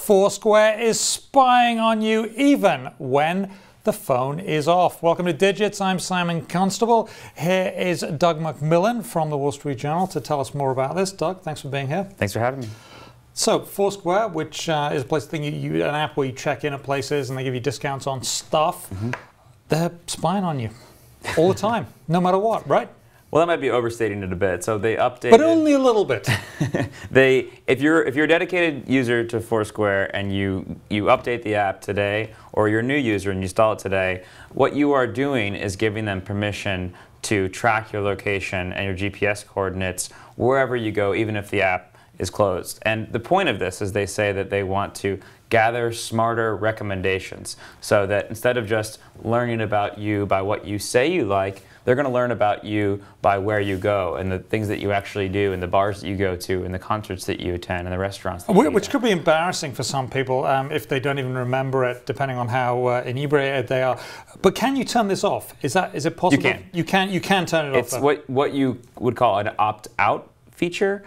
Foursquare is spying on you even when the phone is off. Welcome to Digits. I'm Simon Constable. Here is Doug Macmillan from the Wall Street Journal to tell us more about this. Doug, thanks for being here. Thanks for having me. So Foursquare, which is a place, an app where you check in at places and they give you discounts on stuff. They're spying on you all the time, no matter what, right? Well, that might be overstating it a bit. So they updated, but only a little bit. If you're a dedicated user to Foursquare and you update the app today, or you're a new user and you install it today, what you are doing is giving them permission to track your location and your GPS coordinates wherever you go, even if the app is closed. And the point of this is they say that they want to gather smarter recommendations, so that instead of just learning about you by what you say you like, they're going to learn about you by where you go and the things that you actually do and the bars that you go to and the concerts that you attend and the restaurants that you Which could be embarrassing for some people if they don't even remember it, depending on how inebriated they are. But can you turn this off? Is it possible? You can. You can turn it off. It's what you would call an opt-out feature,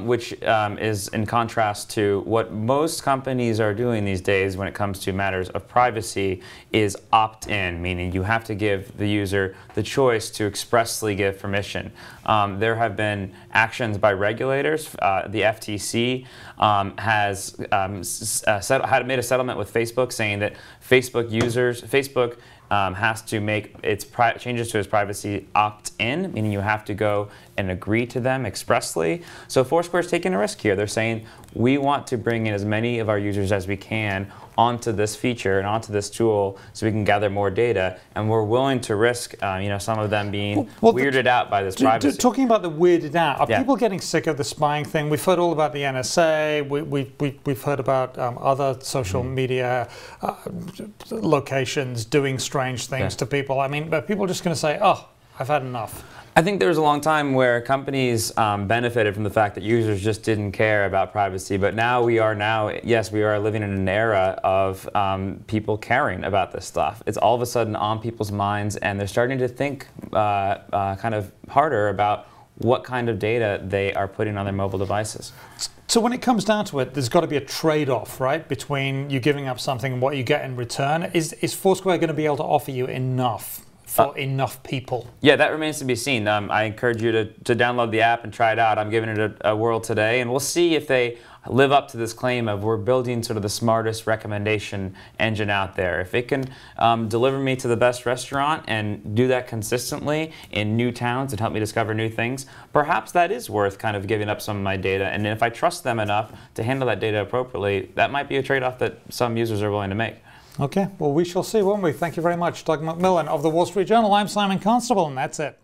which is in contrast to what most companies are doing these days when it comes to matters of privacy, is opt-in, meaning you have to give the user the choice to expressly give permission. There have been actions by regulators. The FTC has made a settlement with Facebook saying that Facebook has to make its changes to its privacy opt-in, meaning you have to go and agree to them expressly. So Foursquare is taking a risk here. They're saying, we want to bring in as many of our users as we can onto this feature and onto this tool so we can gather more data, and we're willing to risk some of them being weirded out by this privacy. Talking about the weirded out, are people getting sick of the spying thing? We've heard all about the NSA, we've heard about other social media locations doing strange things to people. I mean, but people are just going to say, oh, I've had enough. I think there was a long time where companies benefited from the fact that users just didn't care about privacy, but now we are living in an era of people caring about this stuff. It's all of a sudden on people's minds, and they're starting to think kind of harder about what kind of data they are putting on their mobile devices. So when it comes down to it, there's got to be a trade-off, right, between you giving up something and what you get in return. Is Foursquare going to be able to offer you enough for enough people? Yeah, that remains to be seen. I encourage you to download the app and try it out. I'm giving it a whirl today, and we'll see if they live up to this claim of we're building sort of the smartest recommendation engine out there. If it can deliver me to the best restaurant and do that consistently in new towns and help me discover new things, perhaps that is worth kind of giving up some of my data. And if I trust them enough to handle that data appropriately, that might be a trade-off that some users are willing to make. Okay, well, we shall see, won't we? Thank you very much, Doug Macmillan of the Wall Street Journal. I'm Simon Constable, and that's it.